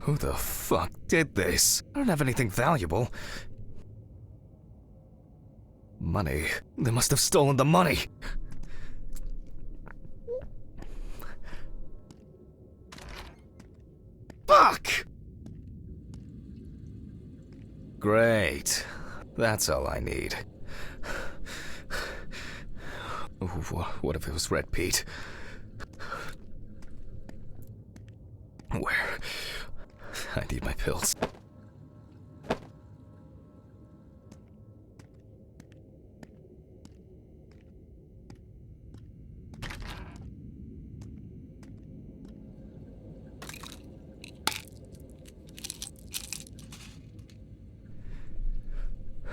Who the fuck did this? I don't have anything valuable. Money. They must have stolen the money. Fuck! Great. That's all I need. What if it was Red Pete? Where? I need my pills.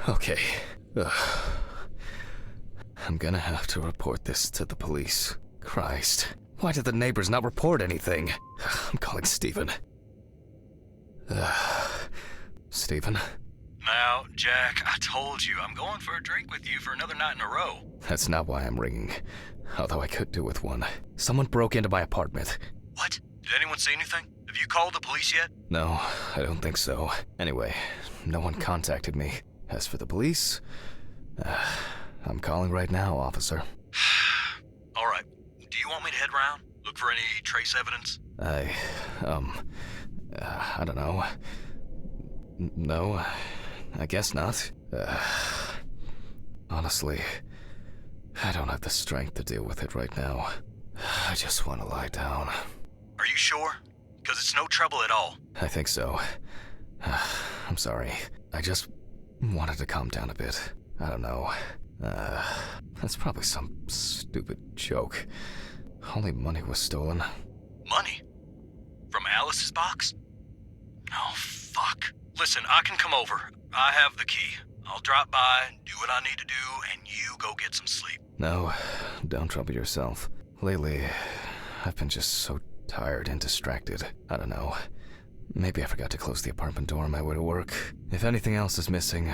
Okay. I'm gonna have to report this to the police. Christ. Why did the neighbors not report anything? I'm calling Steven. Steven? Now, Jack, I told you I'm going for a drink with you for another night in a row. That's not why I'm ringing. Although I could do with one. Someone broke into my apartment. What? Did anyone see anything? Have you called the police yet? No, I don't think so. Anyway, no one contacted me. As for the police, I'm calling right now, officer. All right. Do you want me to head round? Look for any trace evidence? I don't know. No, I guess not. Honestly, I don't have the strength to deal with it right now. I just want to lie down. Are you sure? Because it's no trouble at all. I think so. I'm sorry. I just wanted to calm down a bit. I don't know. That's probably some stupid joke. Only money was stolen. Money? From Alice's box? Oh, fuck. Listen, I can come over. I have the key. I'll drop by, do what I need to do, and you go get some sleep. No, don't trouble yourself. Lately, I've been just so tired and distracted. I don't know. Maybe I forgot to close the apartment door on my way to work. If anything else is missing,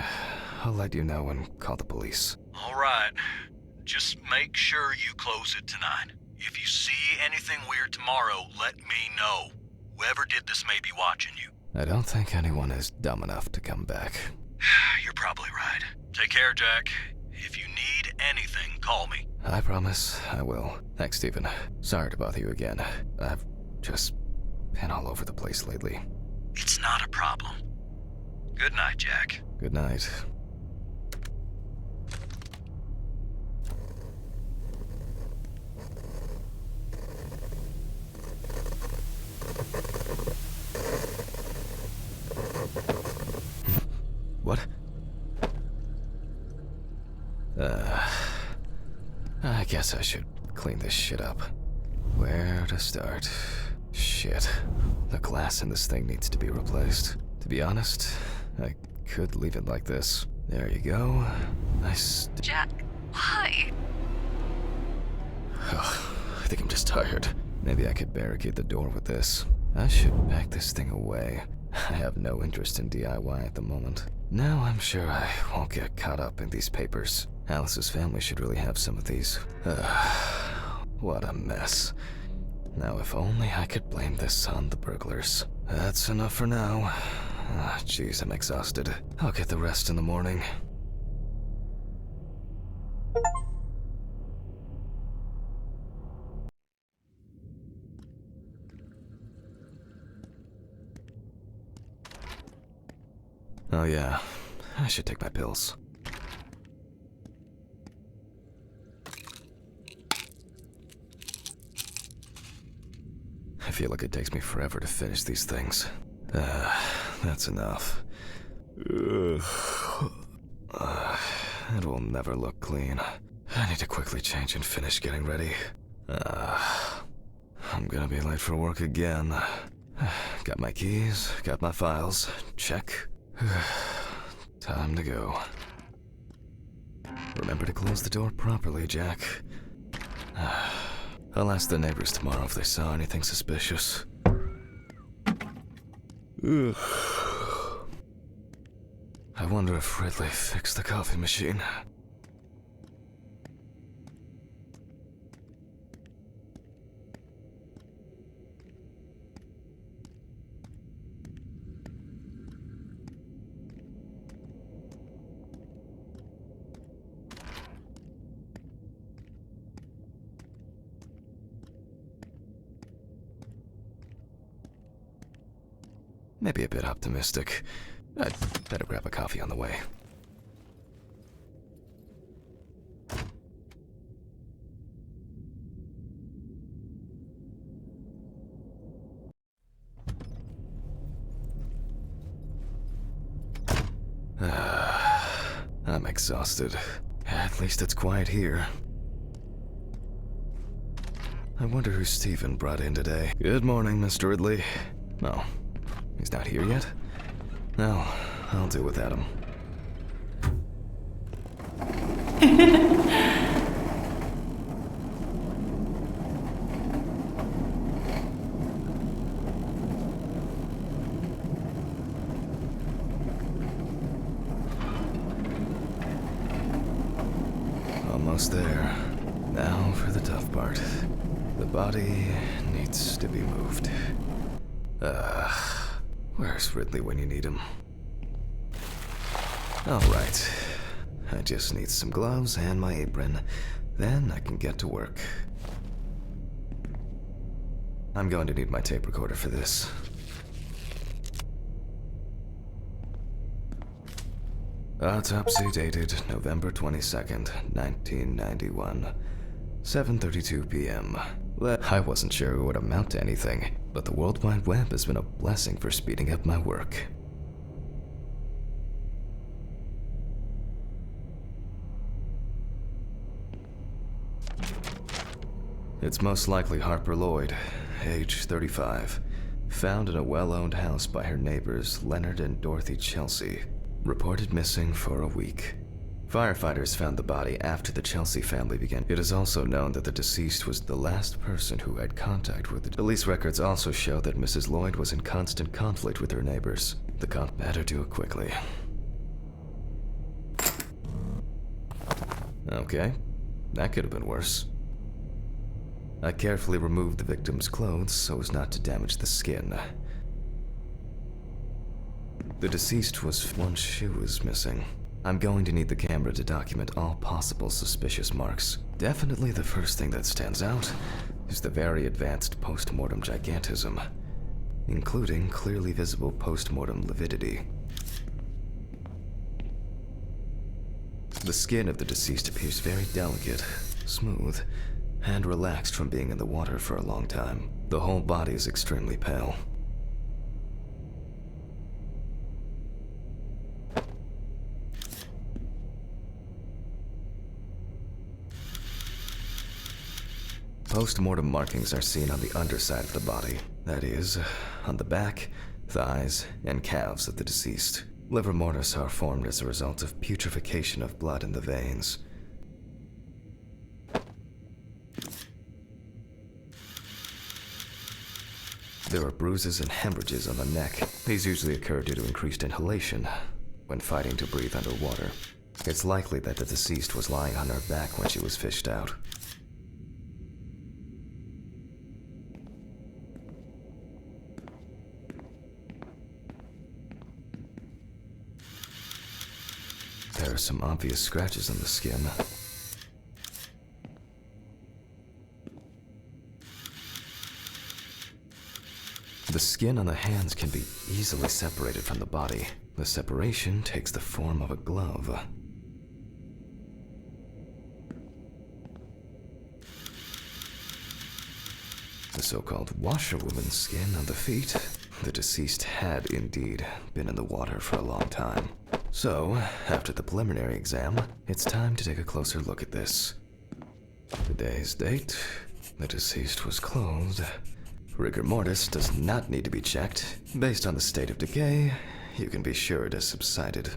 I'll let you know and call the police. All right. Just make sure you close it tonight. If you see anything weird tomorrow, let me know. Whoever did this may be watching you. I don't think anyone is dumb enough to come back. You're probably right. Take care, Jack. If you need anything, call me. I promise I will. Thanks, Steven. Sorry to bother you again. I've just been all over the place lately. It's not a problem. Good night, Jack. Good night. What? I guess I should clean this shit up. Where to start? Shit. The glass in this thing needs to be replaced. To be honest, I could leave it like this. There you go. Jack, why? I think I'm just tired. Maybe I could barricade the door with this. I should pack this thing away. I have no interest in DIY at the moment. Now I'm sure I won't get caught up in these papers. Alice's family should really have some of these. What a mess. Now if only I could blame this on the burglars. That's enough for now. Jeez, I'm exhausted. I'll get the rest in the morning. Oh yeah, I should take my pills. I feel like it takes me forever to finish these things. That's enough. It will never look clean. I need to quickly change and finish getting ready. I'm gonna be late for work again. Got my keys, got my files. Check. Time to go. Remember to close the door properly, Jack. I'll ask the neighbors tomorrow if they saw anything suspicious. Ugh. I wonder if Ridley fixed the coffee machine. maybe a bit optimistic. I'd better grab a coffee on the way. I'm exhausted. At least it's quiet here. I wonder who Stephen brought in today. Good morning, Mr. Ridley. Oh, he's not here yet? No, I'll deal with Adam. Almost there. Now for the tough part. The body needs to be moved. Where's Ridley when you need him? Alright. I just need some gloves and my apron. Then I can get to work. I'm going to need my tape recorder for this. Autopsy dated November 22nd, 1991. 7:32 p.m. I wasn't sure it would amount to anything, but the World Wide Web has been a blessing for speeding up my work. It's most likely Harper Lloyd, age 35, found in a well-owned house by her neighbors Leonard and Dorothy Chelsea, reported missing for a week. Firefighters found the body after the Chelsea family began. It is also known that the deceased was the last person who had contact with the police records also show that Mrs. Lloyd was in constant conflict with her neighbors. Better do it quickly. Okay, that could have been worse. I carefully removed the victim's clothes so as not to damage the skin. The deceased was one shoe was missing. I'm going to need the camera to document all possible suspicious marks. Definitely the first thing that stands out is the very advanced post-mortem gigantism, including clearly visible post-mortem lividity. The skin of the deceased appears very delicate, smooth, and relaxed from being in the water for a long time. The whole body is extremely pale. Post-mortem markings are seen on the underside of the body, that is, on the back, thighs, and calves of the deceased. Liver mortis are formed as a result of putrefaction of blood in the veins. There are bruises and hemorrhages on the neck. These usually occur due to increased inhalation when fighting to breathe underwater. It's likely that the deceased was lying on her back when she was fished out. There are some obvious scratches on the skin. The skin on the hands can be easily separated from the body. The separation takes the form of a glove. The so-called washerwoman's skin on the feet. The deceased had indeed been in the water for a long time. So, after the preliminary exam, it's time to take a closer look at this. Today's date, the deceased was clothed. Rigor mortis does not need to be checked. Based on the state of decay, you can be sure it has subsided.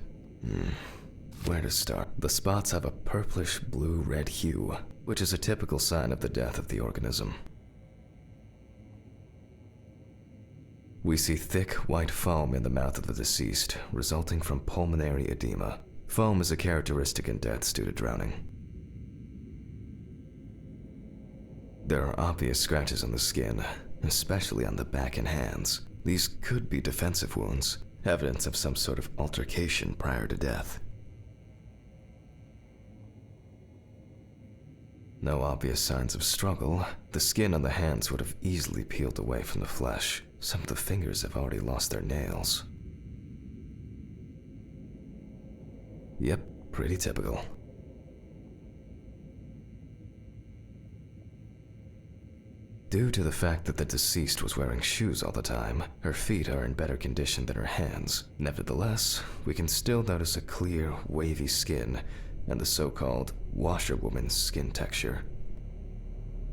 Where to start? The spots have a purplish blue-red hue, which is a typical sign of the death of the organism. We see thick, white foam in the mouth of the deceased, resulting from pulmonary edema. Foam is a characteristic in deaths due to drowning. There are obvious scratches on the skin, especially on the back and hands. These could be defensive wounds, evidence of some sort of altercation prior to death. No obvious signs of struggle. The skin on the hands would have easily peeled away from the flesh. Some of the fingers have already lost their nails. Yep, pretty typical. Due to the fact that the deceased was wearing shoes all the time, her feet are in better condition than her hands. Nevertheless, we can still notice a clear, wavy skin and the so-called washerwoman's skin texture.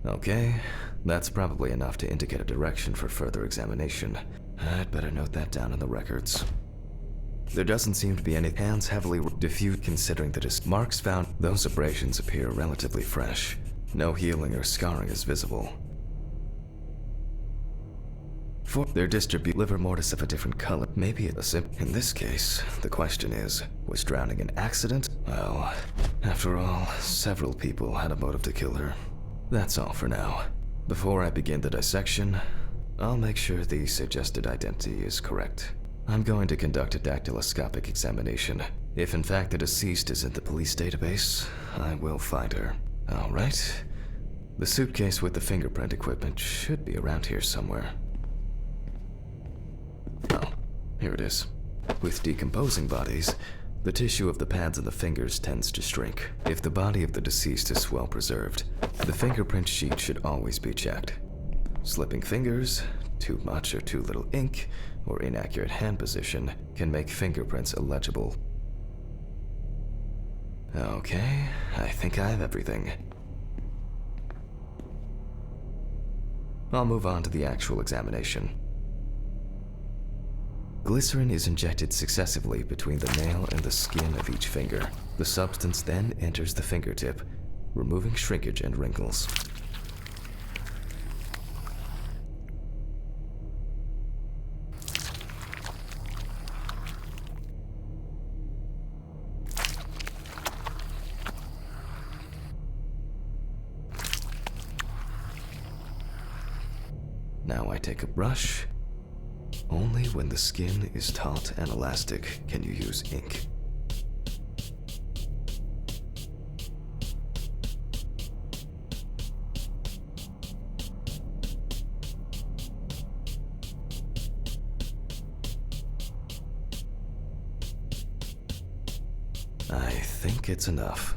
Okay, that's probably enough to indicate a direction for further examination. I'd better note that down in the records. There doesn't seem to be any hands heavily diffused considering that marks found. Those abrasions appear relatively fresh. No healing or scarring is visible. For their livor mortis of a different color, maybe in this case, the question is, was drowning an accident? Well, after all, several people had a motive to kill her. That's all for now. Before I begin the dissection, I'll make sure the suggested identity is correct. I'm going to conduct a dactyloscopic examination. If in fact the deceased is in the police database, I will find her. Alright. The suitcase with the fingerprint equipment should be around here somewhere. Oh, here it is. With decomposing bodies, the tissue of the pads and the fingers tends to shrink. If the body of the deceased is well preserved, the fingerprint sheet should always be checked. Slipping fingers, too much or too little ink, or inaccurate hand position can make fingerprints illegible. Okay, I think I have everything. I'll move on to the actual examination. Glycerin is injected successively between the nail and the skin of each finger. The substance then enters the fingertip, removing shrinkage and wrinkles. Now I take a brush. Only when the skin is taut and elastic can you use ink. I think it's enough.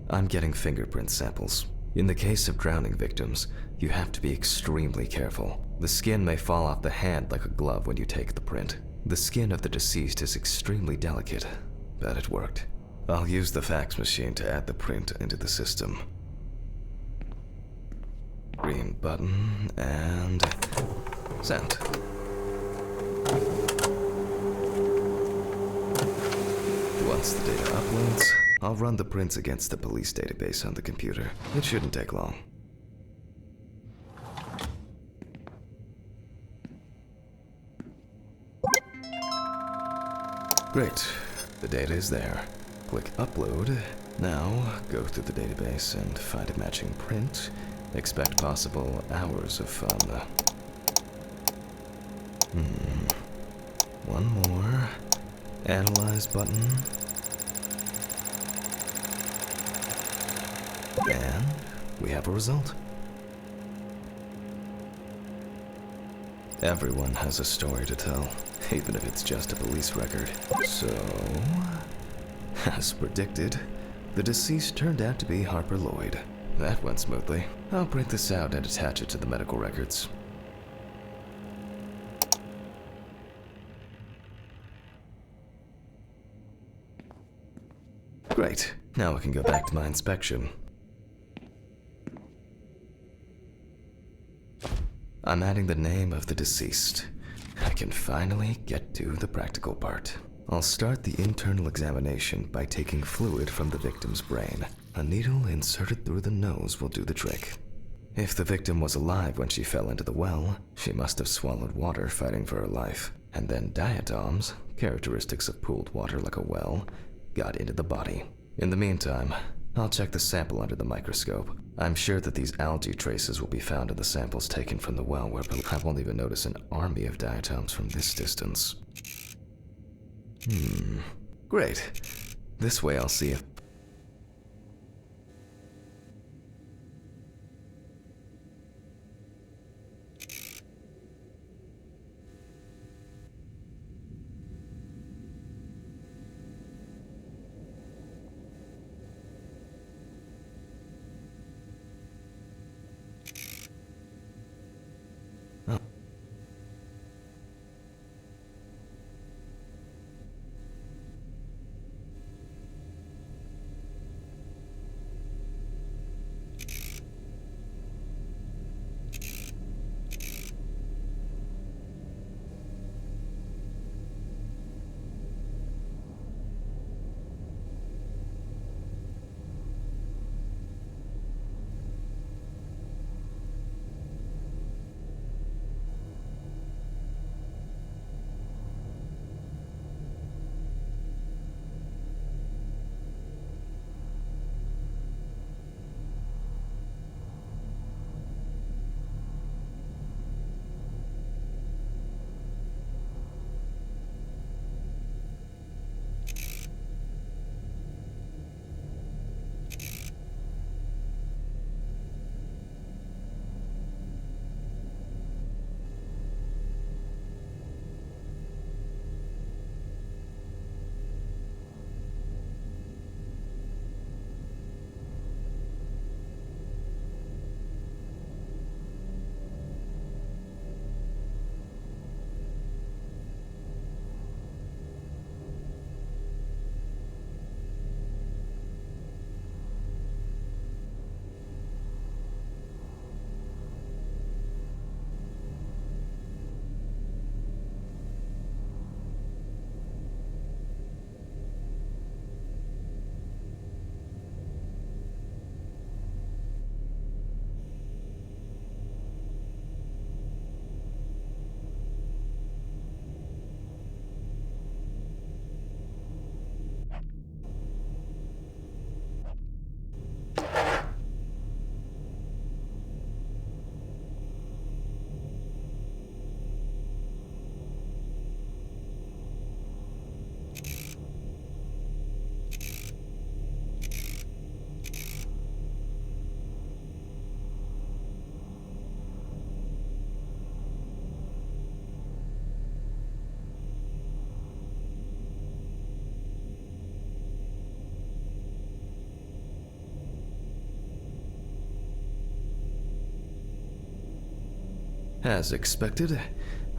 I'm getting fingerprint samples. In the case of drowning victims, you have to be extremely careful. The skin may fall off the hand like a glove when you take the print. The skin of the deceased is extremely delicate, but it worked. I'll use the fax machine to add the print into the system. Green button, and send. Once the data uploads, I'll run the prints against the police database on the computer. It shouldn't take long. Great, the data is there. Click upload. Now, go through the database and find a matching print. Expect possible hours of fun. One more. Analyze button. And we have a result. Everyone has a story to tell, even if it's just a police record. So, as predicted, the deceased turned out to be Harper Lloyd. That went smoothly. I'll print this out and attach it to the medical records. Great. Now I can go back to my inspection. I'm adding the name of the deceased. I can finally get to the practical part. I'll start the internal examination by taking fluid from the victim's brain. A needle inserted through the nose will do the trick. If the victim was alive when she fell into the well, she must have swallowed water fighting for her life, and then diatoms, characteristics of pooled water like a well, got into the body. In the meantime, I'll check the sample under the microscope. I'm sure that these algae traces will be found in the samples taken from the well where I won't even notice an army of diatoms from this distance. Great. This way I'll see if... As expected,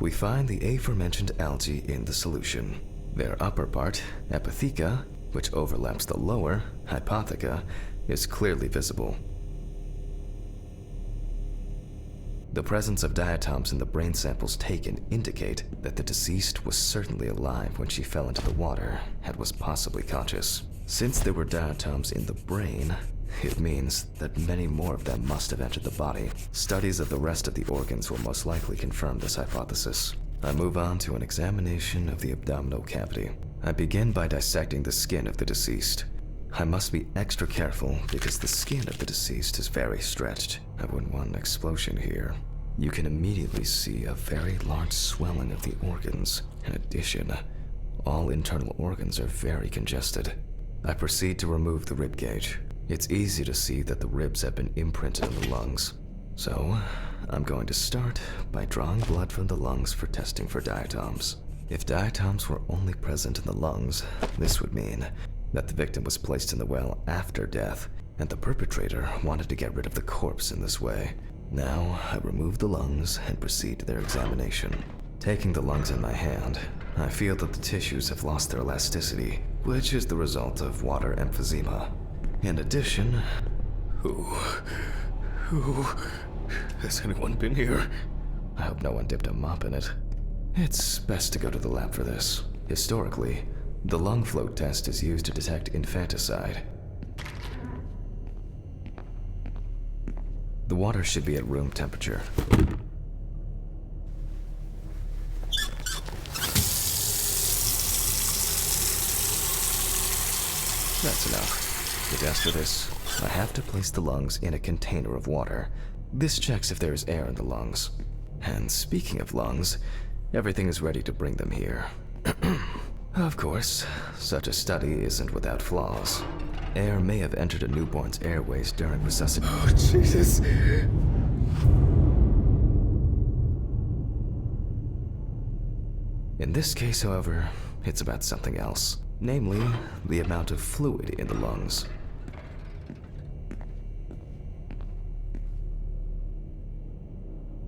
we find the aforementioned algae in the solution. Their upper part, epitheca, which overlaps the lower, hypotheca, is clearly visible. The presence of diatoms in the brain samples taken indicate that the deceased was certainly alive when she fell into the water and was possibly conscious. Since there were diatoms in the brain, it means that many more of them must have entered the body. Studies of the rest of the organs will most likely confirm this hypothesis. I move on to an examination of the abdominal cavity. I begin by dissecting the skin of the deceased. I must be extra careful because the skin of the deceased is very stretched. I wouldn't want an explosion here. You can immediately see a very large swelling of the organs. In addition, all internal organs are very congested. I proceed to remove the rib cage. It's easy to see that the ribs have been imprinted in the lungs. So, I'm going to start by drawing blood from the lungs for testing for diatoms. If diatoms were only present in the lungs, this would mean that the victim was placed in the well after death, and the perpetrator wanted to get rid of the corpse in this way. Now, I remove the lungs and proceed to their examination. Taking the lungs in my hand, I feel that the tissues have lost their elasticity, which is the result of water emphysema. In addition, has anyone been here? I hope no one dipped a mop in it. It's best to go to the lab for this. Historically, the lung float test is used to detect infanticide. The water should be at room temperature. That's enough. To test for this, I have to place the lungs in a container of water. This checks if there is air in the lungs. And speaking of lungs, everything is ready to bring them here. Of course, such a study isn't without flaws. Air may have entered a newborn's airways during resuscitation. Oh, Jesus. In this case, however, it's about something else. Namely, the amount of fluid in the lungs.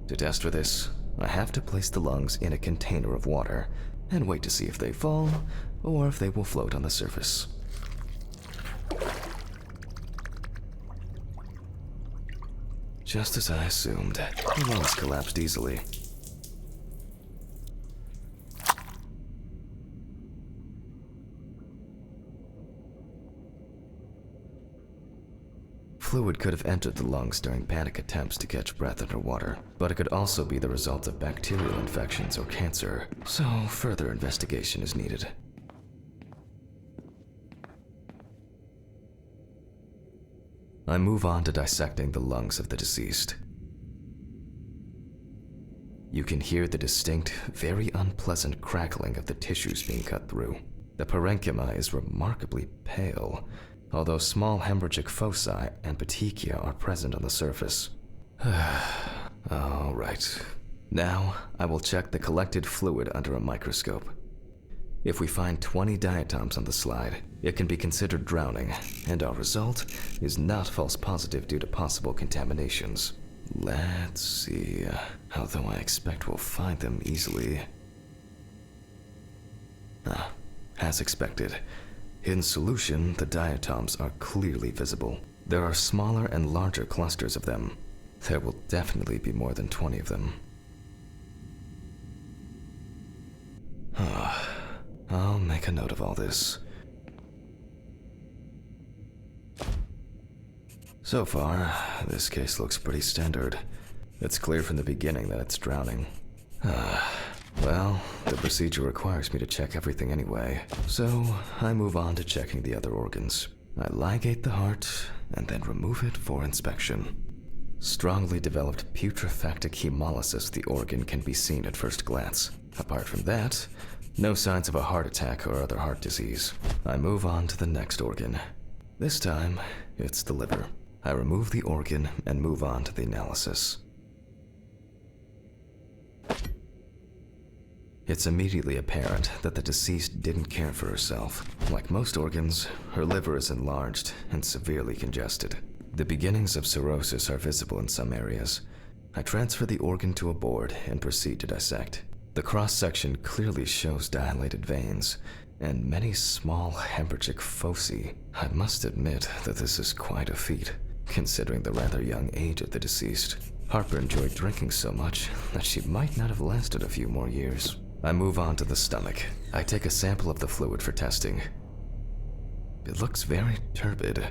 To test for this, I have to place the lungs in a container of water and wait to see if they fall or if they will float on the surface. Just as I assumed, the lungs collapsed easily. Fluid could have entered the lungs during panic attempts to catch breath underwater, but it could also be the result of bacterial infections or cancer, so further investigation is needed. I move on to dissecting the lungs of the deceased. You can hear the distinct, very unpleasant crackling of the tissues being cut through. The parenchyma is remarkably pale, although small hemorrhagic foci and petechia are present on the surface. All right. Now, I will check the collected fluid under a microscope. If we find 20 diatoms on the slide, it can be considered drowning, and our result is not false positive due to possible contaminations. Let's see, although I expect we'll find them easily. As expected. In solution, the diatoms are clearly visible. There are smaller and larger clusters of them. There will definitely be more than 20 of them. I'll make a note of all this. So far, this case looks pretty standard. It's clear from the beginning that it's drowning. Well, the procedure requires me to check everything anyway, so I move on to checking the other organs. I ligate the heart and then remove it for inspection. Strongly developed putrefactic hemolysis of the organ can be seen at first glance. Apart from that, no signs of a heart attack or other heart disease. I move on to the next organ. This time, it's the liver. I remove the organ and move on to the analysis. It's immediately apparent that the deceased didn't care for herself. Like most organs, her liver is enlarged and severely congested. The beginnings of cirrhosis are visible in some areas. I transfer the organ to a board and proceed to dissect. The cross-section clearly shows dilated veins and many small hemorrhagic foci. I must admit that this is quite a feat, considering the rather young age of the deceased. Harper enjoyed drinking so much that she might not have lasted a few more years. I move on to the stomach. I take a sample of the fluid for testing. It looks very turbid.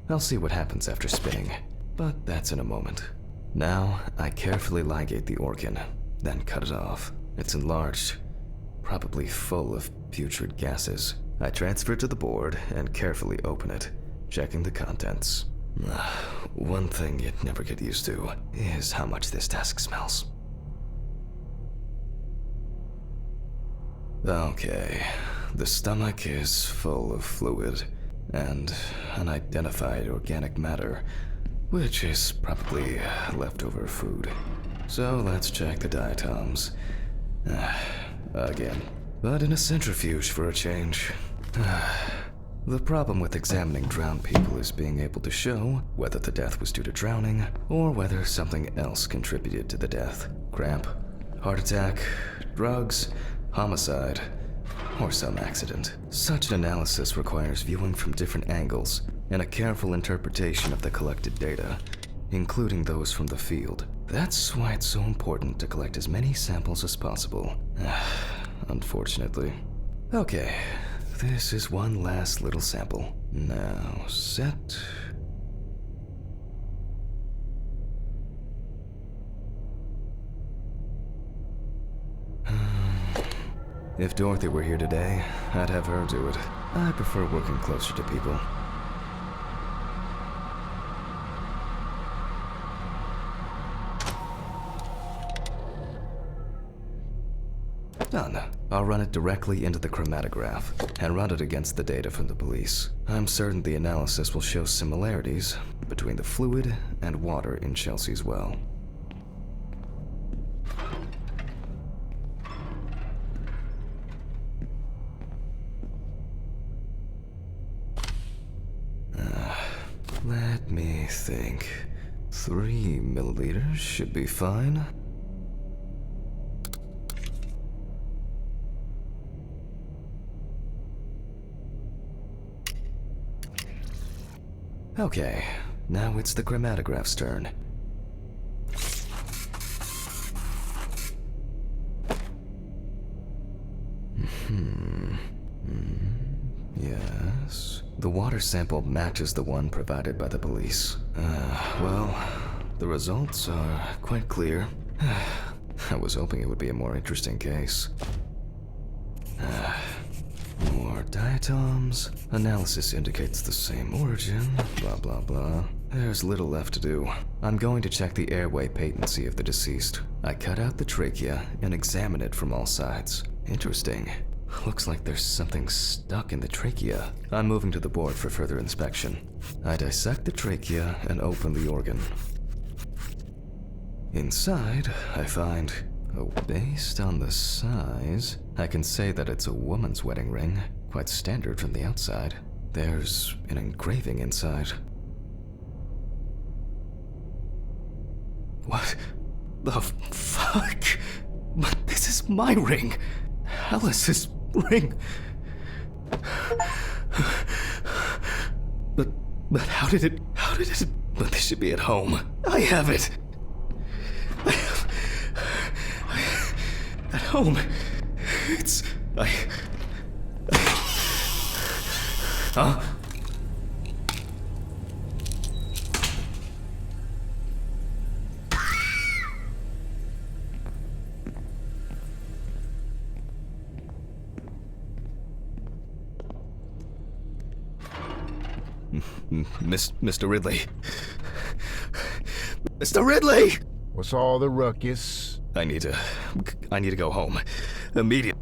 I'll see what happens after spinning, but that's in a moment. Now, I carefully ligate the organ, then cut it off. It's enlarged, probably full of putrid gases. I transfer it to the board and carefully open it, checking the contents. One thing you'd never get used to is how much this desk smells. Okay, the stomach is full of fluid and unidentified organic matter, which is probably leftover food. So let's check the diatoms. Again, but in a centrifuge for a change. The problem with examining drowned people is being able to show whether the death was due to drowning or whether something else contributed to the death. Cramp, heart attack, drugs, homicide, or some accident. Such an analysis requires viewing from different angles and a careful interpretation of the collected data, including those from the field. That's why it's so important to collect as many samples as possible. Unfortunately. Okay, this is one last little sample. Now, set. If Dorothy were here today, I'd have her do it. I prefer working closer to people. Done. I'll run it directly into the chromatograph and run it against the data from the police. I'm certain the analysis will show similarities between the fluid and water in Chelsea's well. Let me think. 3 milliliters should be fine. Okay, now it's the chromatograph's turn. Yes. The water sample matches the one provided by the police. Well, the results are quite clear. I was hoping it would be a more interesting case. More diatoms. Analysis indicates the same origin. Blah, blah, blah. There's little left to do. I'm going to check the airway patency of the deceased. I cut out the trachea and examine it from all sides. Interesting. Looks like there's something stuck in the trachea. I'm moving to the board for further inspection. I dissect the trachea and open the organ. Inside, I find, based on the size, I can say that it's a woman's wedding ring, quite standard from the outside. There's an engraving inside. What the fuck? But this is my ring! Alice's ring! But how did it... But this should be at home. I have it! At home. It's... Huh? Mr. Ridley. Mr. Ridley! What's all the ruckus? I need to go home. Immediately.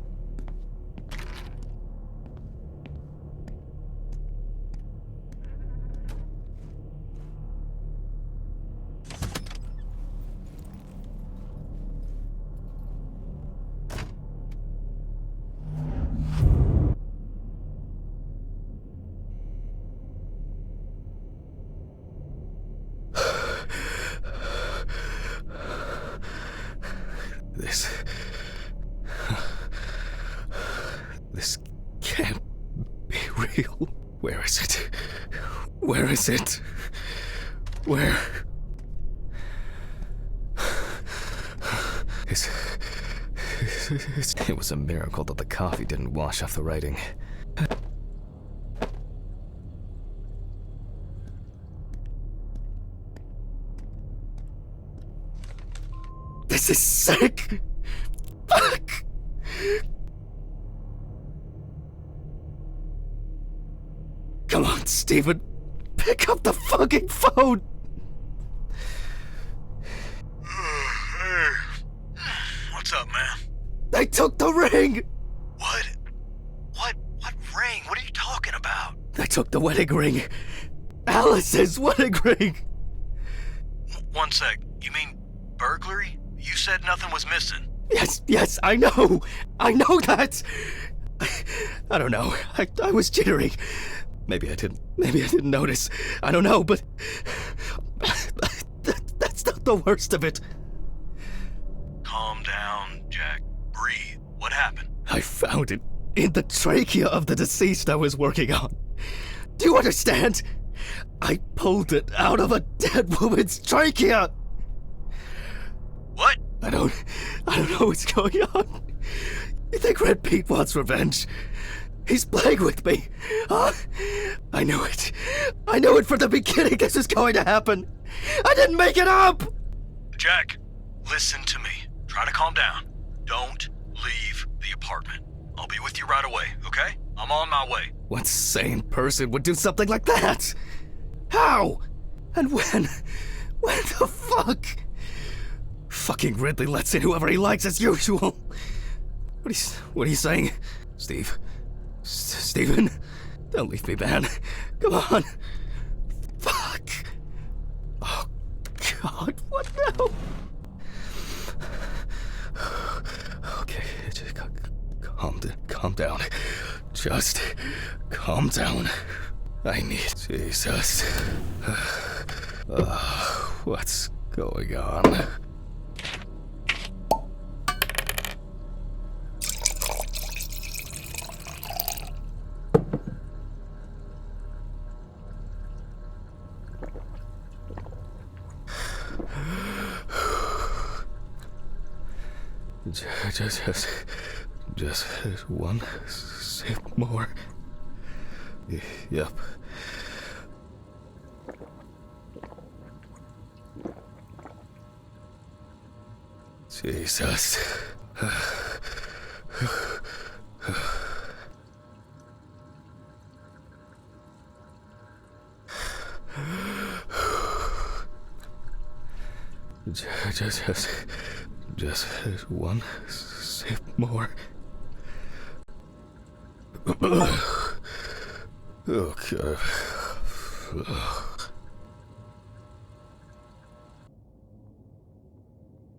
This can't be real. Where is it? Where is it? Where? It was a miracle that the coffee didn't wash off the writing. This is sick! Fuck! Come on, Steven. Pick up the fucking phone! Hey. What's up, man? They took the ring! What? What ring? What are you talking about? They took the wedding ring. Alice's wedding ring! One sec. You mean burglary? You said nothing was missing. Yes, I know that! I don't know. I was jittering. Maybe I didn't notice. I don't know, but that's not the worst of it. Calm down, Jack. Breathe. What happened? I found it in the trachea of the deceased I was working on. Do you understand? I pulled it out of a dead woman's trachea! What? I don't know what's going on. You think Red Pete wants revenge? He's playing with me. Huh? I knew it. I knew it from the beginning this was going to happen. I didn't make it up! Jack, listen to me. Try to calm down. Don't leave the apartment. I'll be with you right away, okay? I'm on my way. What sane person would do something like that? How? And when? When the fuck? Fucking Ridley lets in whoever he likes as usual. What are you saying? Steve? Steven? Don't leave me, man. Come on. Fuck. Oh, God, what now? Okay, just calm down. Just calm down. I need Jesus. What's going on? Just one sip more. Yep. Jesus. Just one sip more. Oh, God.